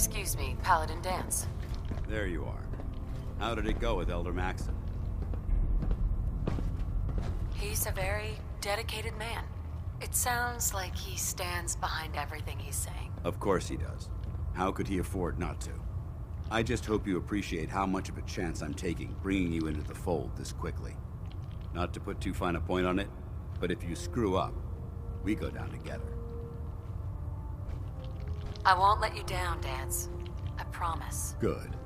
Excuse me, Paladin Danse. There you are. How did it go with Elder Maxon? He's a very dedicated man. It sounds like he stands behind everything he's saying. Of course he does. How could he afford not to? I just hope you appreciate how much of a chance I'm taking bringing you into the fold this quickly. Not to put too fine a point on it, but if you screw up, we go down together. I won't let you down, Danse. I promise. Good.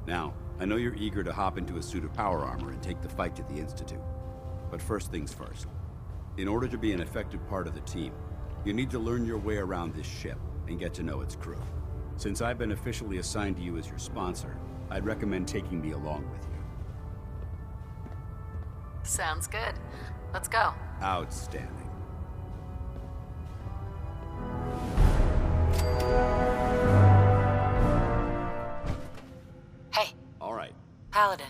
Now, I know you're eager to hop into a suit of power armor and take the fight to the Institute. But first things first. In order to be an effective part of the team, you need to learn your way around this ship and get to know its crew. Since I've been officially assigned to you as your sponsor, I'd recommend taking me along with you. Sounds good. Let's go. Outstanding. Hey. All right. Paladin.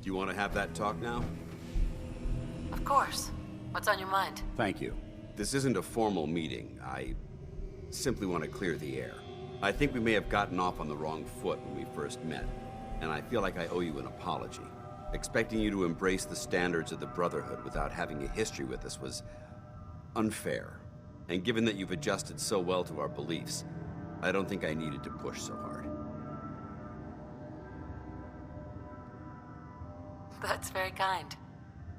Do you want to have that talk now? Of course. What's on your mind? Thank you. This isn't a formal meeting. I simply want to clear the air. I think we may have gotten off on the wrong foot when we first met, and I feel like I owe you an apology. Expecting you to embrace the standards of the Brotherhood without having a history with us was unfair. And given that you've adjusted so well to our beliefs, I don't think I needed to push so hard. That's very kind.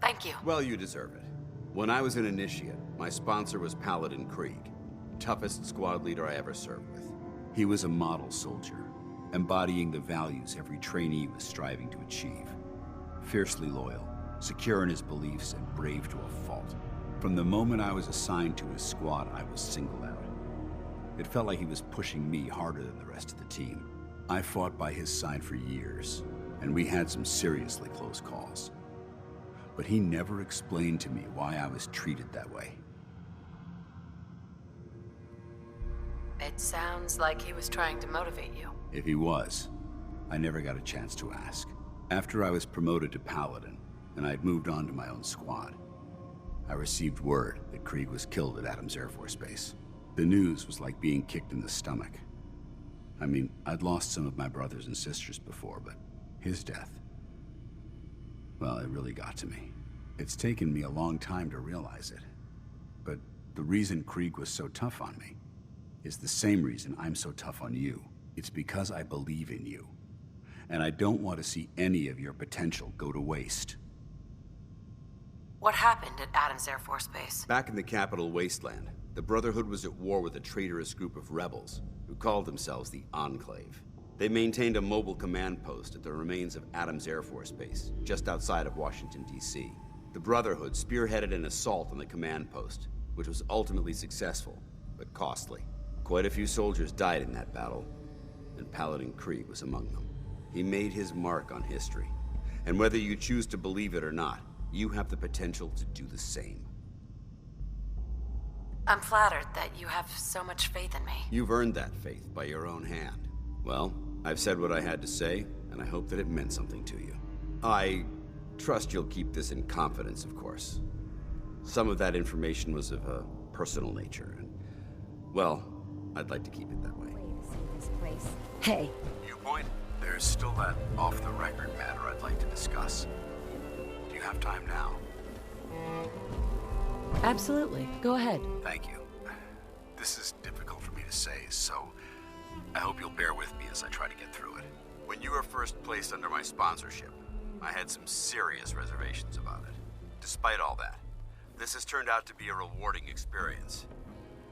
Thank you. Well, you deserve it. When I was an initiate, my sponsor was Paladin Krieg, toughest squad leader I ever served with. He was a model soldier, embodying the values every trainee was striving to achieve. Fiercely loyal, secure in his beliefs, and brave to a fault. From the moment I was assigned to his squad, I was singled out. It felt like he was pushing me harder than the rest of the team. I fought by his side for years, and we had some seriously close calls. But he never explained to me why I was treated that way. It sounds like he was trying to motivate you. If he was, I never got a chance to ask. After I was promoted to Paladin, and I'd moved on to my own squad, I received word that Krieg was killed at Adams Air Force Base. The news was like being kicked in the stomach. I mean, I'd lost some of my brothers and sisters before, but his death, well, it really got to me. It's taken me a long time to realize it. But the reason Krieg was so tough on me is the same reason I'm so tough on you. It's because I believe in you. And I don't want to see any of your potential go to waste. What happened at Adams Air Force Base? Back in the capital wasteland, the Brotherhood was at war with a traitorous group of rebels who called themselves the Enclave. They maintained a mobile command post at the remains of Adams Air Force Base, just outside of Washington, D.C. The Brotherhood spearheaded an assault on the command post, which was ultimately successful, but costly. Quite a few soldiers died in that battle, and Paladin Krieg was among them. He made his mark on history, and whether you choose to believe it or not, you have the potential to do the same. I'm flattered that you have so much faith in me. You've earned that faith by your own hand. Well, I've said what I had to say, and I hope that it meant something to you. I trust you'll keep this in confidence, of course. Some of that information was of a personal nature, and, well, I'd like to keep it that way. Hey. Viewpoint? There's still that off-the-record matter I'd like to discuss. Do you have time now? Absolutely. Go ahead. Thank you. This is difficult for me to say, so I hope you'll bear with me as I try to get through it. When you were first placed under my sponsorship, I had some serious reservations about it. Despite all that, this has turned out to be a rewarding experience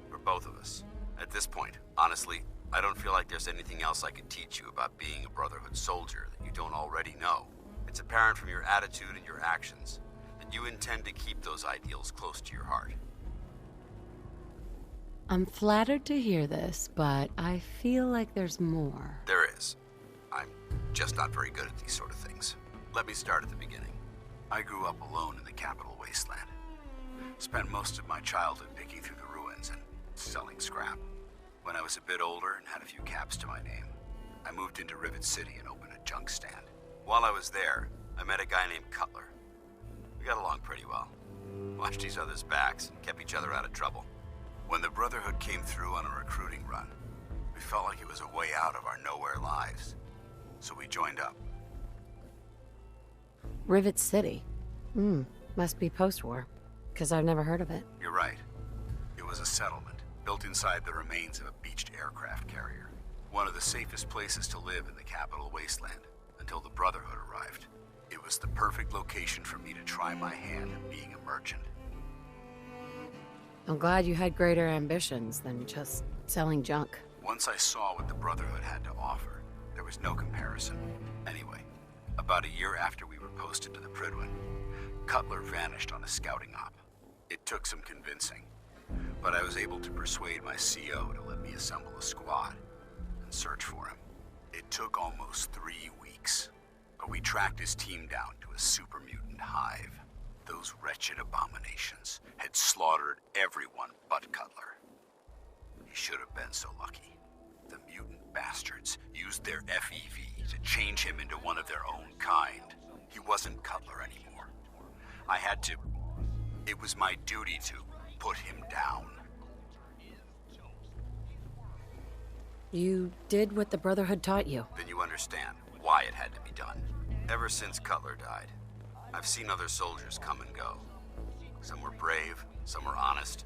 for both of us. At this point, honestly, I don't feel like there's anything else I could teach you about being a Brotherhood soldier that you don't already know. It's apparent from your attitude and your actions that you intend to keep those ideals close to your heart. I'm flattered to hear this, but I feel like there's more. There is. I'm just not very good at these sort of things. Let me start at the beginning. I grew up alone in the capital wasteland. Spent most of my childhood picking through the ruins and selling scrap. When I was a bit older and had a few caps to my name, I moved into Rivet City and opened a junk stand. While I was there, I met a guy named Cutler. We got along pretty well. Watched each other's backs and kept each other out of trouble. When the Brotherhood came through on a recruiting run, We felt like it was a way out of our nowhere lives, so we joined up. Rivet City? Must be post-war, because I've never heard of it. You're right. It was a settlement, built inside the remains of a beached aircraft carrier. One of the safest places to live in the capital wasteland, until the Brotherhood arrived. It was the perfect location for me to try my hand at being a merchant. I'm glad you had greater ambitions than just selling junk. Once I saw what the Brotherhood had to offer, there was no comparison. Anyway, about a year after we were posted to the Prydwen, Cutler vanished on a scouting op. It took some convincing, but I was able to persuade my CO to let me assemble a squad and search for him. It took almost 3 weeks, but we tracked his team down to a super mutant hive. Those wretched abominations had slaughtered everyone but Cutler. He should have been so lucky. The mutant bastards used their FEV to change him into one of their own kind. He wasn't Cutler anymore. I had to... It was my duty to put him down. You did what the Brotherhood taught you. Then you understand why it had to be done. Ever since Cutler died, I've seen other soldiers come and go. Some were brave, some were honest.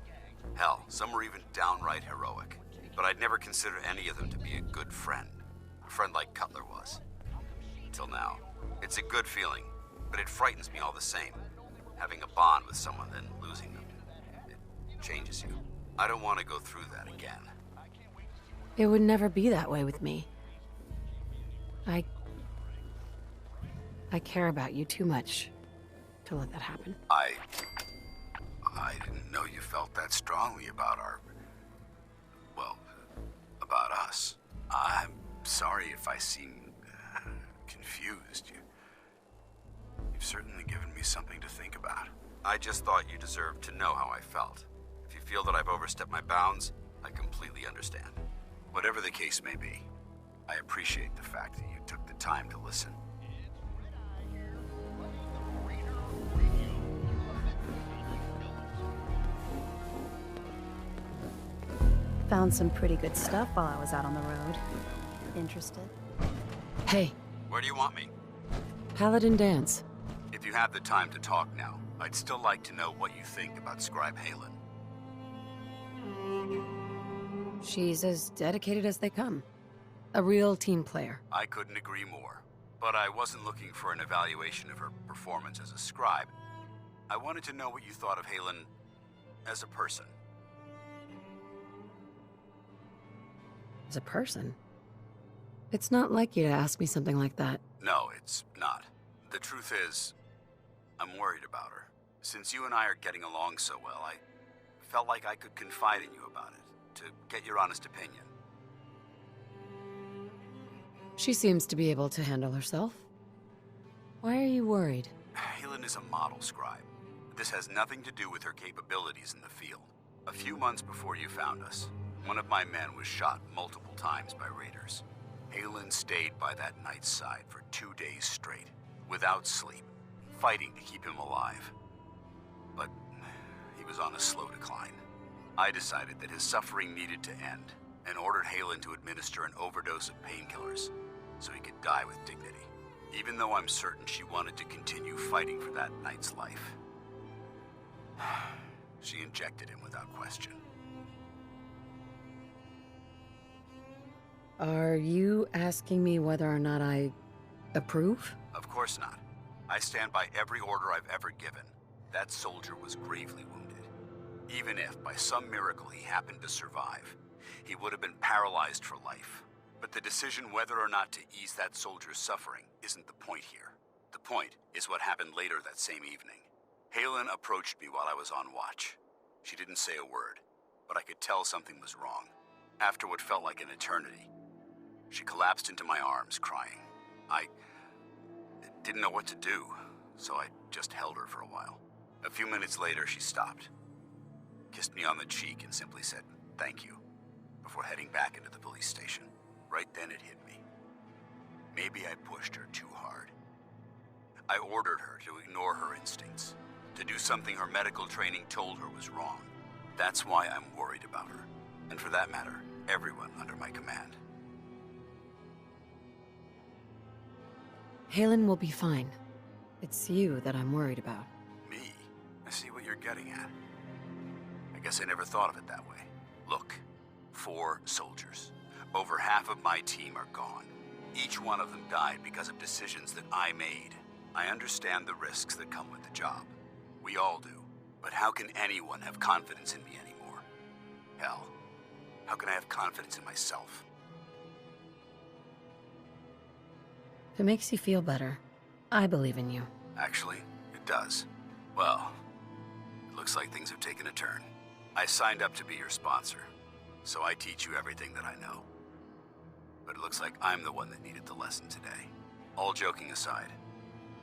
Hell, some were even downright heroic. But I'd never considered any of them to be a good friend. A friend like Cutler was. Until now. It's a good feeling, but it frightens me all the same. Having a bond with someone, then losing them. It changes you. I don't want to go through that again. It would never be that way with me. I care about you too much to let that happen. I didn't know you felt that strongly about about us. I'm sorry if I seem confused. You've certainly given me something to think about. I just thought you deserved to know how I felt. If you feel that I've overstepped my bounds, I completely understand. Whatever the case may be, I appreciate the fact that you took the time to listen. Found some pretty good stuff while I was out on the road. Interested? Hey, Where do you want me? Paladin Danse. If you have the time to talk now, I'd still like to know what you think about Scribe Halen. She's as dedicated as they come. A real team player. I couldn't agree more. But I wasn't looking for an evaluation of her performance as a scribe. I wanted to know what you thought of Halen as a person. As a person. It's not like you to ask me something like that. No, it's not. The truth is, I'm worried about her. Since you and I are getting along so well, I felt like I could confide in you about it, to get your honest opinion. She seems to be able to handle herself. Why are you worried? Halen is a model scribe. This has nothing to do with her capabilities in the field. A few months before you found us, one of my men was shot multiple times by raiders. Halen stayed by that knight's side for 2 days straight, without sleep, fighting to keep him alive. But he was on a slow decline. I decided that his suffering needed to end, and ordered Halen to administer an overdose of painkillers, so he could die with dignity. Even though I'm certain she wanted to continue fighting for that knight's life. She injected him without question. Are you asking me whether or not I approve? Of course not. I stand by every order I've ever given. That soldier was gravely wounded. Even if, by some miracle, he happened to survive, he would have been paralyzed for life. But the decision whether or not to ease that soldier's suffering isn't the point here. The point is what happened later that same evening. Halen approached me while I was on watch. She didn't say a word, but I could tell something was wrong. After what felt like an eternity, she collapsed into my arms, crying. I didn't know what to do, so I just held her for a while. A few minutes later, she stopped, kissed me on the cheek, and simply said, "Thank you," before heading back into the police station. Right then it hit me. Maybe I pushed her too hard. I ordered her to ignore her instincts, to do something her medical training told her was wrong. That's why I'm worried about her. And for that matter, everyone under my command. Halen will be fine. It's you that I'm worried about. Me? I see what you're getting at. I guess I never thought of it that way. Look, 4 soldiers. Over half of my team are gone. Each one of them died because of decisions that I made. I understand the risks that come with the job. We all do. But how can anyone have confidence in me anymore? Hell, how can I have confidence in myself? If it makes you feel better, I believe in you. Actually, it does. Well, it looks like things have taken a turn. I signed up to be your sponsor, so I teach you everything that I know. But it looks like I'm the one that needed the lesson today. All joking aside,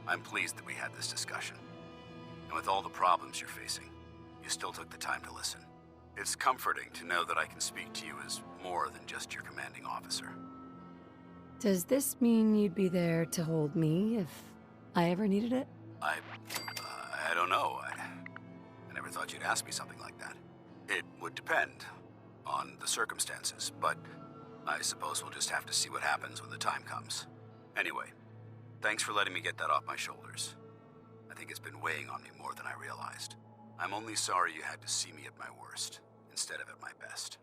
I'm pleased that we had this discussion. And with all the problems you're facing, you still took the time to listen. It's comforting to know that I can speak to you as more than just your commanding officer. Does this mean you'd be there to hold me if I ever needed it? I don't know. I never thought you'd ask me something like that. It would depend on the circumstances, but I suppose we'll just have to see what happens when the time comes. Anyway, thanks for letting me get that off my shoulders. I think it's been weighing on me more than I realized. I'm only sorry you had to see me at my worst, instead of at my best.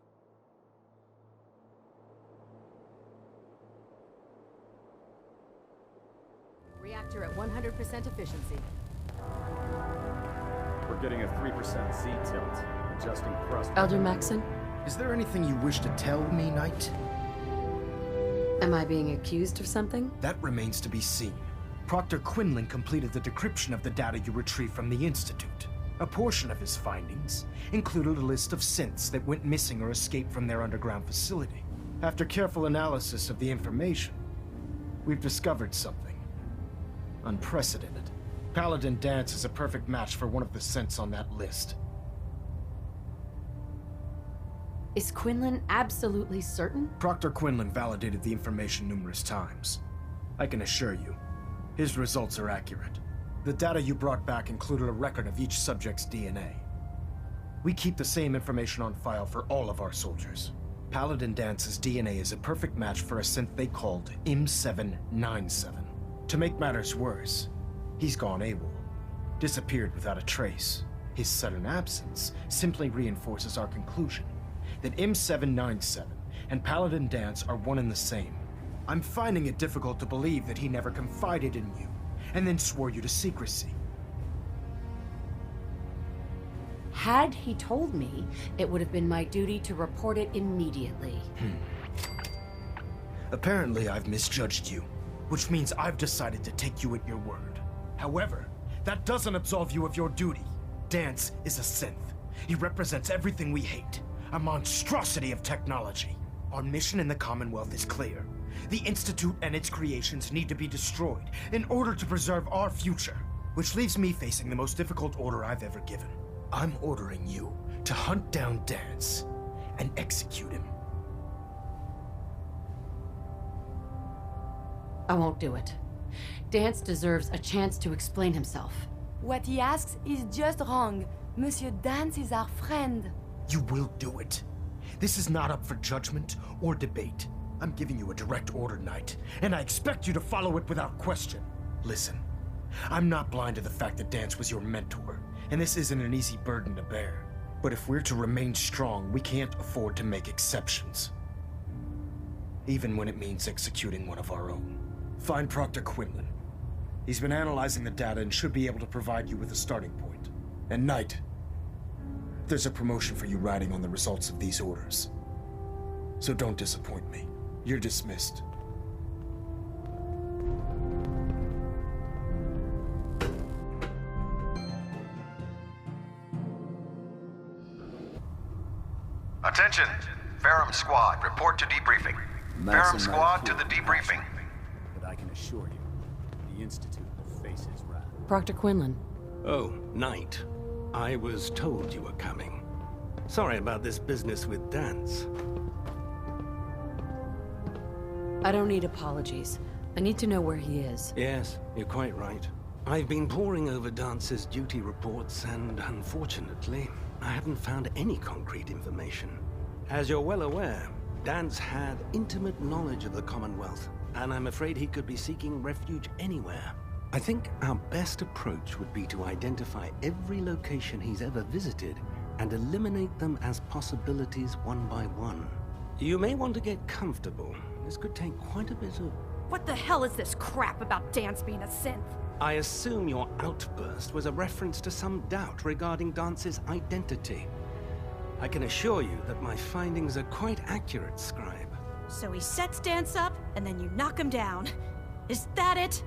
Reactor at 100% efficiency. We're getting a 3% Z tilt. Adjusting thrust. Elder Maxon, Is there anything you wish to tell me, Knight? am I being accused of something? That remains to be seen. Proctor Quinlan completed the decryption of the data you retrieved from the Institute. A portion of his findings included a list of synths that went missing or escaped from their underground facility. After careful analysis of the information, we've discovered something unprecedented. Paladin Danse is a perfect match for one of the synths on that list. Is Quinlan absolutely certain? Proctor Quinlan validated the information numerous times. I can assure you, his results are accurate. The data you brought back included a record of each subject's DNA. We keep the same information on file for all of our soldiers. Paladin Dance's DNA is a perfect match for a synth they called M797. To make matters worse, he's gone AWOL, disappeared without a trace. His sudden absence simply reinforces our conclusion that M797 and Paladin Danse are one and the same. I'm finding it difficult to believe that he never confided in you, and then swore you to secrecy. Had he told me, it would have been my duty to report it immediately. Apparently, I've misjudged you, which means I've decided to take you at your word. However, that doesn't absolve you of your duty. Danse is a synth. He represents everything we hate, a monstrosity of technology. Our mission in the Commonwealth is clear. The Institute and its creations need to be destroyed in order to preserve our future, which leaves me facing the most difficult order I've ever given. I'm ordering you to hunt down Danse and execute him. I won't do it. Danse deserves a chance to explain himself. What he asks is just wrong. Monsieur Danse is our friend. You will do it. This is not up for judgment or debate. I'm giving you a direct order, Knight, and I expect you to follow it without question. Listen, I'm not blind to the fact that Danse was your mentor, and this isn't an easy burden to bear. But if we're to remain strong, we can't afford to make exceptions. Even when it means executing one of our own. Find Proctor Quinlan. He's been analyzing the data and should be able to provide you with a starting point. And Knight, there's a promotion for you riding on the results of these orders. So don't disappoint me. You're dismissed. Attention! Ferrum Squad, report to debriefing. Ferrum Squad to the debriefing. But I can assure you, the Institute will face his wrath. Proctor Quinlan. Oh, Knight. I was told you were coming. Sorry about this business with Danse. I don't need apologies. I need to know where he is. Yes, you're quite right. I've been poring over Dance's duty reports, and unfortunately, I haven't found any concrete information. As you're well aware, Danse had intimate knowledge of the Commonwealth, and I'm afraid he could be seeking refuge anywhere. I think our best approach would be to identify every location he's ever visited and eliminate them as possibilities one by one. You may want to get comfortable. This could take quite a bit of... What the hell is this crap about Danse being a synth? I assume your outburst was a reference to some doubt regarding Danse's identity. I can assure you that my findings are quite accurate, Scribe. So he sets Danse up, and then you knock him down. Is that it?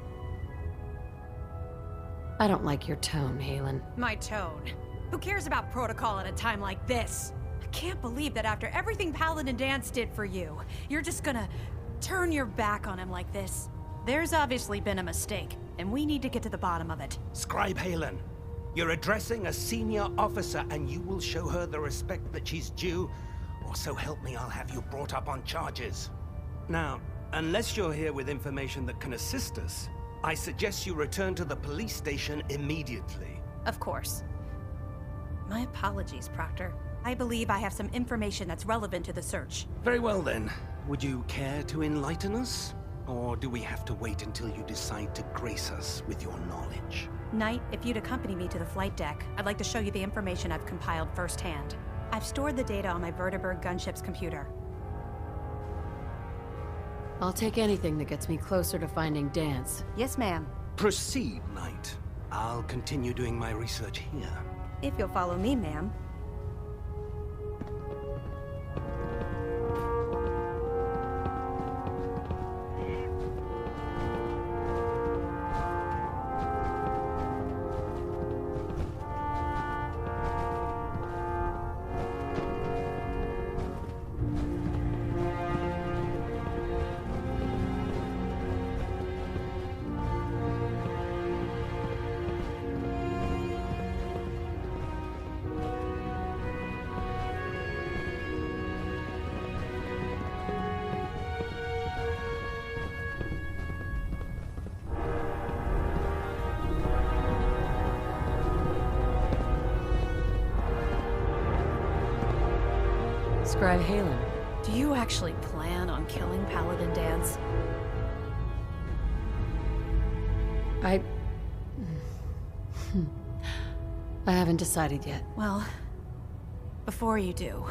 I don't like your tone, Halen. My tone. Who cares about protocol at a time like this? I can't believe that after everything Paladin Danse did for you, you're just gonna turn your back on him like this. There's obviously been a mistake, and we need to get to the bottom of it. Scribe Halen, you're addressing a senior officer, and you will show her the respect that she's due, or so help me, I'll have you brought up on charges. Now, unless you're here with information that can assist us, I suggest you return to the police station immediately. Of course. My apologies, Proctor. I believe I have some information that's relevant to the search. Very well then. Would you care to enlighten us? Or do we have to wait until you decide to grace us with your knowledge? Knight, if you'd accompany me to the flight deck, I'd like to show you the information I've compiled firsthand. I've stored the data on my Vertibird gunship's computer. I'll take anything that gets me closer to finding Danse. Yes, ma'am. Proceed, Knight. I'll continue doing my research here. If you'll follow me, ma'am. Scribe Halen. Do you actually plan on killing Paladin Danse? I haven't decided yet. Well, before you do,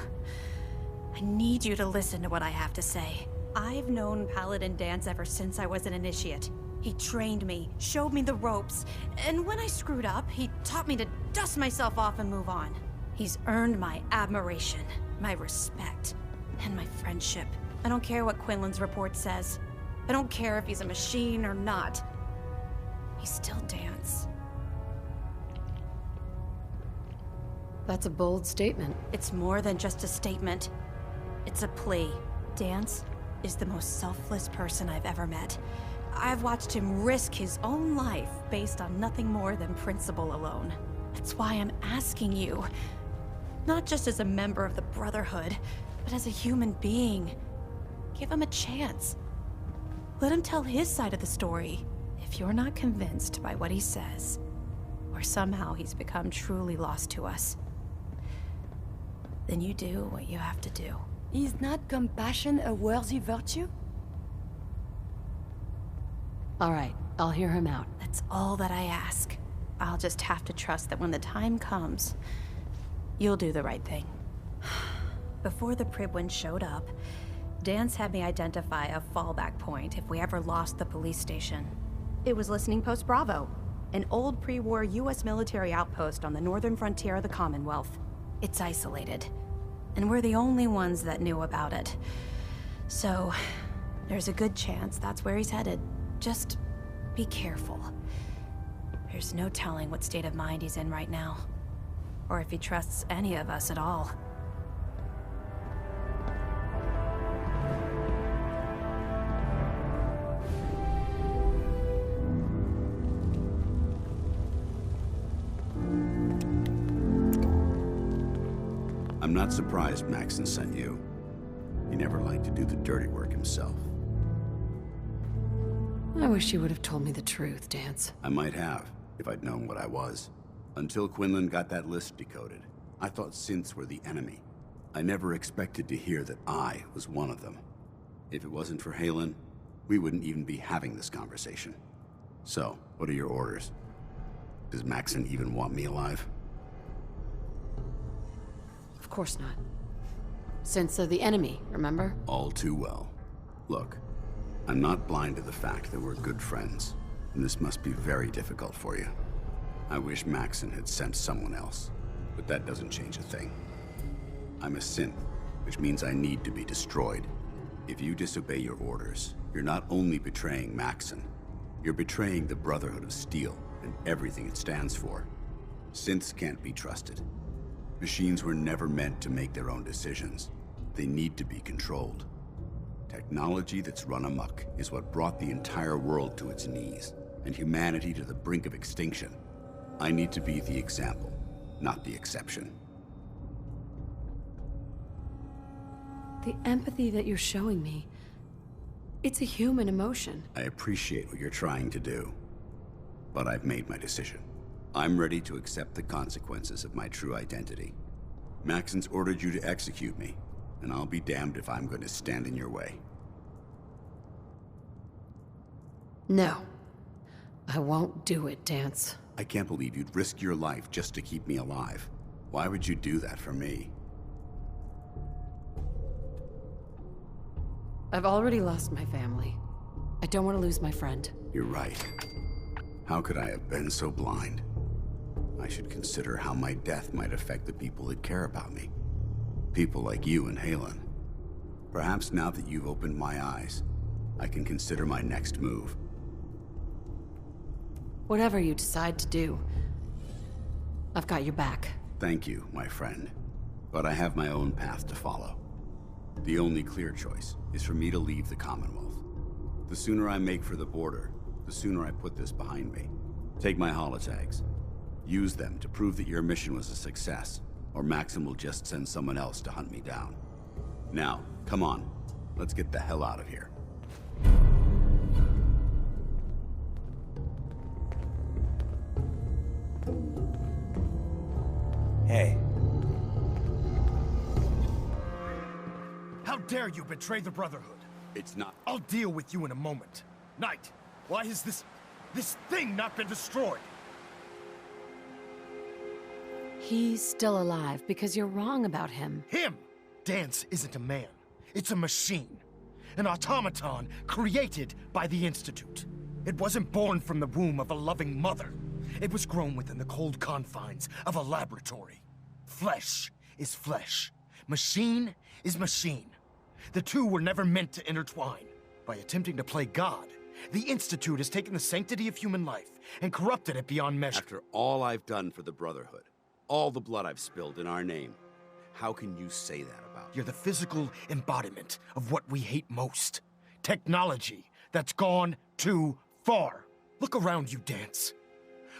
I need you to listen to what I have to say. I've known Paladin Danse ever since I was an initiate. He trained me, showed me the ropes, and when I screwed up, he taught me to dust myself off and move on. He's earned my admiration, my respect, and my friendship. I don't care what Quinlan's report says. I don't care if he's a machine or not. He's still Danse. That's a bold statement. It's more than just a statement. It's a plea. Danse is the most selfless person I've ever met. I've watched him risk his own life based on nothing more than principle alone. That's why I'm asking you. Not just as a member of the Brotherhood, but as a human being. Give him a chance. Let him tell his side of the story. If you're not convinced by what he says, or somehow he's become truly lost to us, then you do what you have to do. Is not compassion a worthy virtue? All right, I'll hear him out. That's all that I ask. I'll just have to trust that when the time comes, you'll do the right thing. Before the Pribwin showed up, Danse had me identify a fallback point if we ever lost the police station. It was Listening Post Bravo, an old pre-war US military outpost on the northern frontier of the Commonwealth. It's isolated, and we're the only ones that knew about it. So, there's a good chance that's where he's headed. Just be careful. There's no telling what state of mind he's in right now, or if he trusts any of us at all. I'm not surprised Maxon sent you. He never liked to do the dirty work himself. I wish you would have told me the truth, Danse. I might have, if I'd known what I was. Until Quinlan got that list decoded, I thought synths were the enemy. I never expected to hear that I was one of them. If it wasn't for Halen, we wouldn't even be having this conversation. So, what are your orders? Does Maxon even want me alive? Of course not. Since they're the enemy, remember? All too well. Look, I'm not blind to the fact that we're good friends, and this must be very difficult for you. I wish Maxon had sent someone else, but that doesn't change a thing. I'm a synth, which means I need to be destroyed. If you disobey your orders, you're not only betraying Maxon, you're betraying the Brotherhood of Steel and everything it stands for. Synths can't be trusted. Machines were never meant to make their own decisions. They need to be controlled. Technology that's run amok is what brought the entire world to its knees, and humanity to the brink of extinction. I need to be the example, not the exception. The empathy that you're showing me, it's a human emotion. I appreciate what you're trying to do, but I've made my decision. I'm ready to accept the consequences of my true identity. Maxon's ordered you to execute me, and I'll be damned if I'm going to stand in your way. No. I won't do it, Danse. I can't believe you'd risk your life just to keep me alive. Why would you do that for me? I've already lost my family. I don't want to lose my friend. You're right. How could I have been so blind? I should consider how my death might affect the people that care about me. People like you and Halen. Perhaps now that you've opened my eyes, I can consider my next move. Whatever you decide to do, I've got your back. Thank you, my friend. But I have my own path to follow. The only clear choice is for me to leave the Commonwealth. The sooner I make for the border, the sooner I put this behind me. Take my holotags. Use them to prove that your mission was a success, or Maxon will just send someone else to hunt me down. Now, come on. Let's get the hell out of here. Hey. How dare you betray the Brotherhood? It's not... I'll deal with you in a moment. Knight, why has this thing not been destroyed? He's still alive because you're wrong about him. Him! Danse isn't a man. It's a machine. An automaton created by the Institute. It wasn't born from the womb of a loving mother. It was grown within the cold confines of a laboratory. Flesh is flesh. Machine is machine. The two were never meant to intertwine. By attempting to play God, the Institute has taken the sanctity of human life and corrupted it beyond measure. After all I've done for the Brotherhood, all the blood I've spilled in our name, how can you say that about me? You're the physical embodiment of what we hate most. Technology that's gone too far. Look around you, Danse.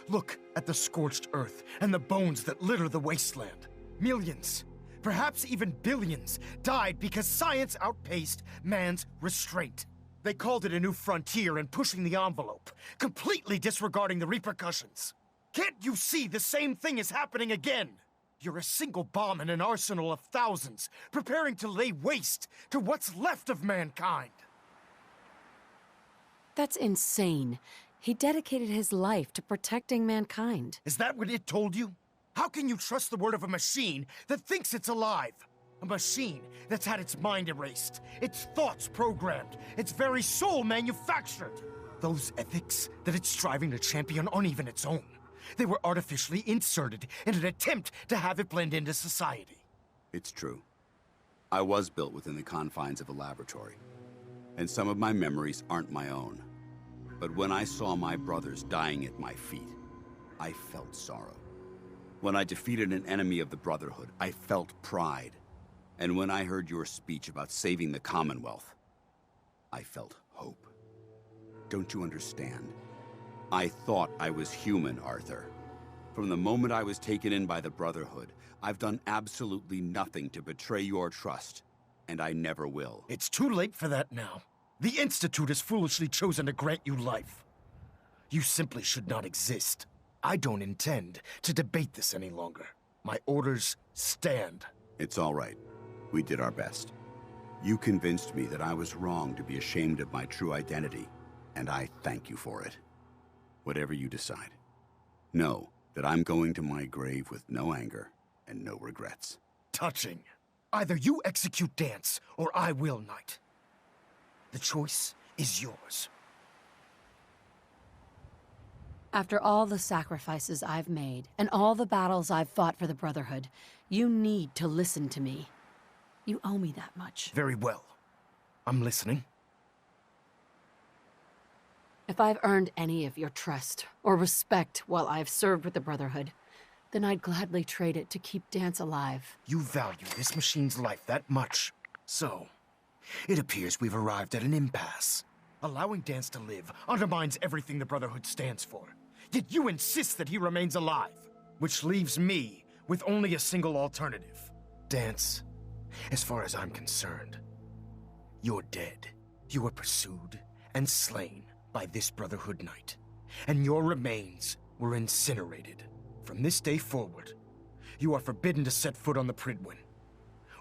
Look at the scorched earth and the bones that litter the wasteland. Millions, perhaps even billions, died because science outpaced man's restraint. They called it a new frontier and pushing the envelope, completely disregarding the repercussions. Can't you see the same thing is happening again? You're a single bomb in an arsenal of thousands, preparing to lay waste to what's left of mankind. That's insane. He dedicated his life to protecting mankind. Is that what it told you? How can you trust the word of a machine that thinks it's alive? A machine that's had its mind erased, its thoughts programmed, its very soul manufactured. Those ethics that it's striving to champion aren't even its own. They were artificially inserted in an attempt to have it blend into society. It's true. I was built within the confines of a laboratory, and some of my memories aren't my own. But when I saw my brothers dying at my feet, I felt sorrow. When I defeated an enemy of the Brotherhood, I felt pride. And when I heard your speech about saving the Commonwealth, I felt hope. Don't you understand? I thought I was human, Arthur. From the moment I was taken in by the Brotherhood, I've done absolutely nothing to betray your trust, and I never will. It's too late for that now. The Institute has foolishly chosen to grant you life. You simply should not exist. I don't intend to debate this any longer. My orders stand. It's all right. We did our best. You convinced me that I was wrong to be ashamed of my true identity, and I thank you for it. Whatever you decide, know that I'm going to my grave with no anger and no regrets. Touching. Either you execute Danse, or I will, Knight. The choice is yours. After all the sacrifices I've made, and all the battles I've fought for the Brotherhood, you need to listen to me. You owe me that much. Very well. I'm listening. If I've earned any of your trust or respect while I've served with the Brotherhood, then I'd gladly trade it to keep Danse alive. You value this machine's life that much. So, it appears we've arrived at an impasse. Allowing Danse to live undermines everything the Brotherhood stands for. Yet you insist that he remains alive, which leaves me with only a single alternative. Danse, as far as I'm concerned, you're dead. You were pursued and slain by this Brotherhood Knight, and your remains were incinerated. From this day forward, you are forbidden to set foot on the Pridwin,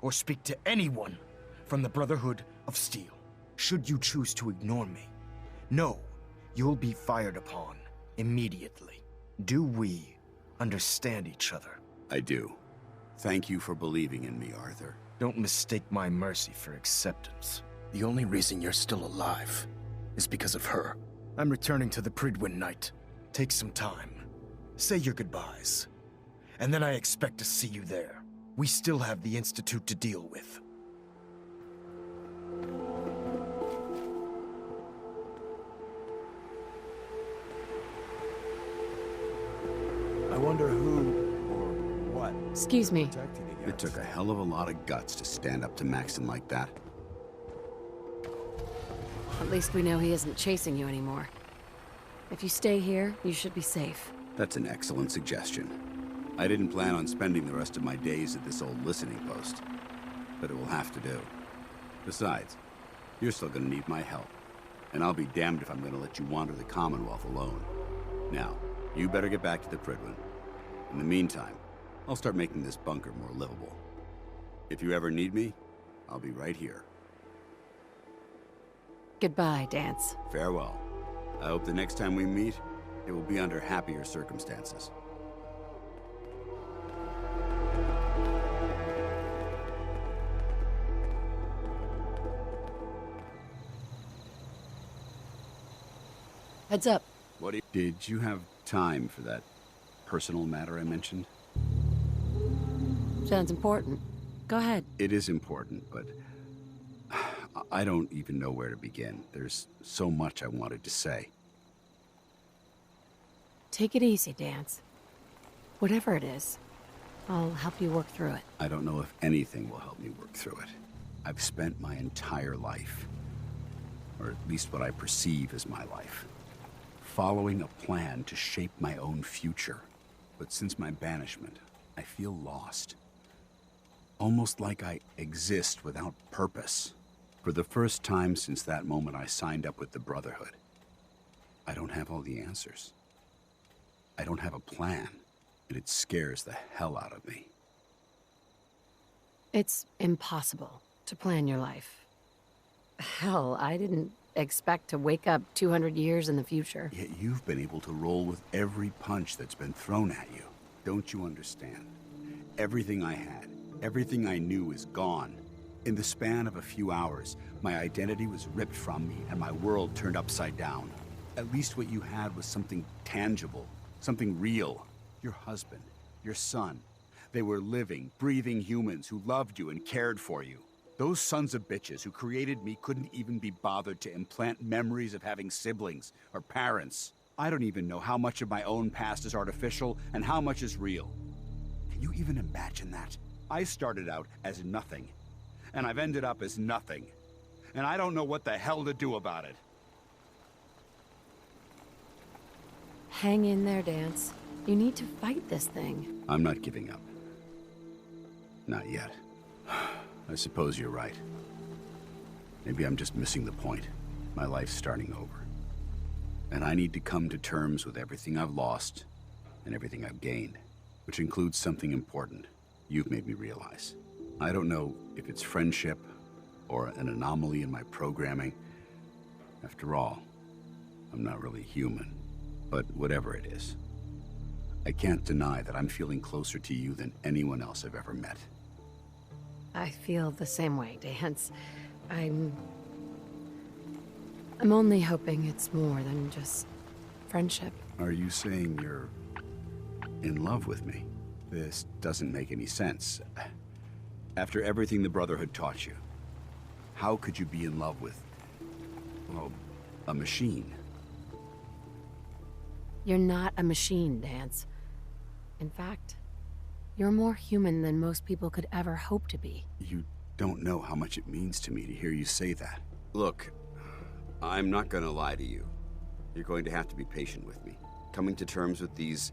or speak to anyone from the Brotherhood of Steel. Should you choose to ignore me, know you'll be fired upon immediately. Do we understand each other? I do. Thank you for believing in me, Arthur. Don't mistake my mercy for acceptance. The only reason you're still alive is because of her. I'm returning to the Pridwin, Knight. Take some time. Say your goodbyes. And then I expect to see you there. We still have the Institute to deal with. I wonder who or what. Excuse me. It took a hell of a lot of guts to stand up to Maxon like that. At least we know he isn't chasing you anymore. If you stay here, you should be safe. That's an excellent suggestion. I didn't plan on spending the rest of my days at this old listening post, but it will have to do. Besides, you're still gonna need my help, and I'll be damned if I'm gonna let you wander the Commonwealth alone. Now, you better get back to the Pridwin. In the meantime, I'll start making this bunker more livable. If you ever need me, I'll be right here. Goodbye, Danse. Farewell. I hope the next time we meet, it will be under happier circumstances. Heads up. Did you have time for that personal matter I mentioned? Sounds important. Go ahead. It is important, but I don't even know where to begin. There's so much I wanted to say. Take it easy, Danse. Whatever it is, I'll help you work through it. I don't know if anything will help me work through it. I've spent my entire life, or at least what I perceive as my life, following a plan to shape my own future. But since my banishment, I feel lost. Almost like I exist without purpose. For the first time since that moment I signed up with the Brotherhood, I don't have all the answers. I don't have a plan, and it scares the hell out of me. It's impossible to plan your life. Hell, I didn't expect to wake up 200 years in the future. Yet you've been able to roll with every punch that's been thrown at you. Don't you understand? Everything I had, everything I knew is gone. In the span of a few hours, my identity was ripped from me and my world turned upside down. At least what you had was something tangible, something real. Your husband, your son. They were living, breathing humans who loved you and cared for you. Those sons of bitches who created me couldn't even be bothered to implant memories of having siblings or parents. I don't even know how much of my own past is artificial and how much is real. Can you even imagine that? I started out as nothing, and I've ended up as nothing. And I don't know what the hell to do about it. Hang in there, Danse. You need to fight this thing. I'm not giving up. Not yet. I suppose you're right. Maybe I'm just missing the point. My life's starting over. And I need to come to terms with everything I've lost and everything I've gained, which includes something important you've made me realize. I don't know if it's friendship or an anomaly in my programming. After all, I'm not really human. But whatever it is, I can't deny that I'm feeling closer to you than anyone else I've ever met. I feel the same way, Danse. I'm only hoping it's more than just friendship. Are you saying you're in love with me? This doesn't make any sense. After everything the Brotherhood taught you, how could you be in love with, well, a machine? You're not a machine, Danse. In fact, you're more human than most people could ever hope to be. You don't know how much it means to me to hear you say that. Look, I'm not gonna lie to you. You're going to have to be patient with me. Coming to terms with these,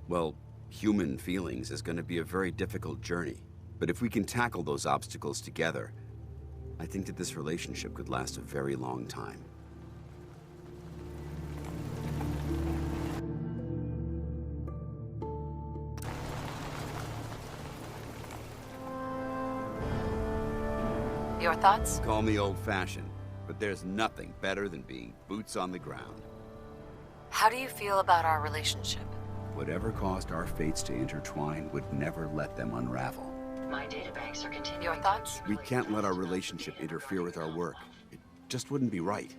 well, human feelings is gonna be a very difficult journey. But if we can tackle those obstacles together, I think that this relationship could last a very long time. Your thoughts? Call me old-fashioned, but there's nothing better than being boots on the ground. How do you feel about our relationship? Whatever caused our fates to intertwine would never let them unravel. My databanks are continuing. Your thoughts? We can't let our relationship interfere with our work. It just wouldn't be right.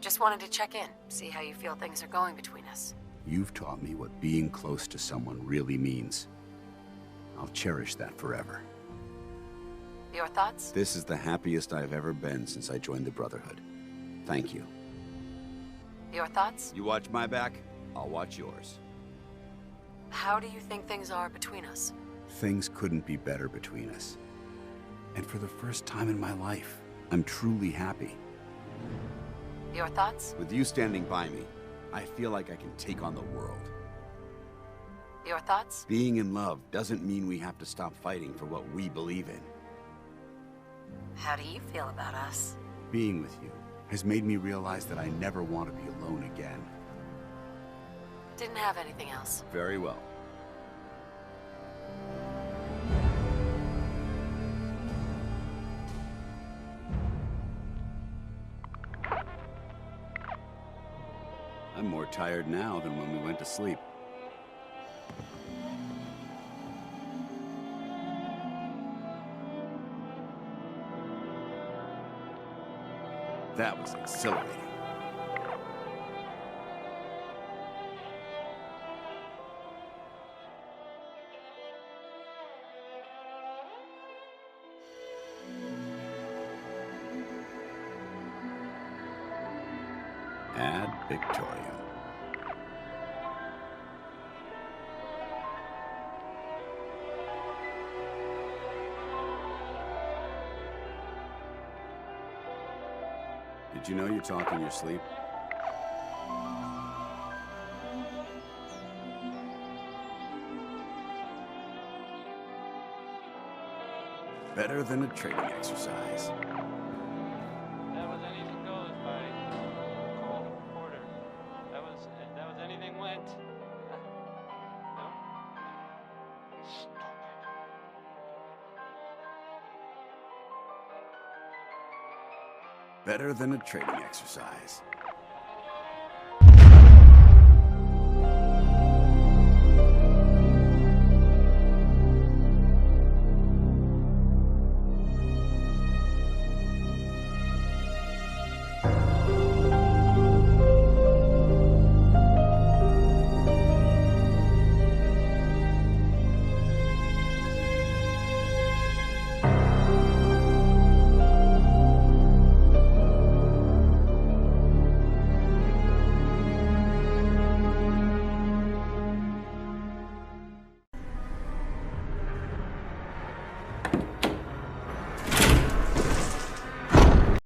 Just wanted to check in, see how you feel things are going between us. You've taught me what being close to someone really means. I'll cherish that forever. Your thoughts? This is the happiest I've ever been since I joined the Brotherhood. Thank you. Your thoughts? You watch my back, I'll watch yours. How do you think things are between us? Things couldn't be better between us. And for the first time in my life, I'm truly happy. Your thoughts? With you standing by me, I feel like I can take on the world. Your thoughts? Being in love doesn't mean we have to stop fighting for what we believe in. How do you feel about us? Being with you has made me realize that I never want to be alone again. Didn't have anything else. Very well. I'm more tired now than when we went to sleep. That was exhilarating. Ad Victoriam. Did you know you talk in your sleep? Better than a training exercise. That was anything goes by Cole Porter. That was anything went. No? Stupid. Better than a training exercise.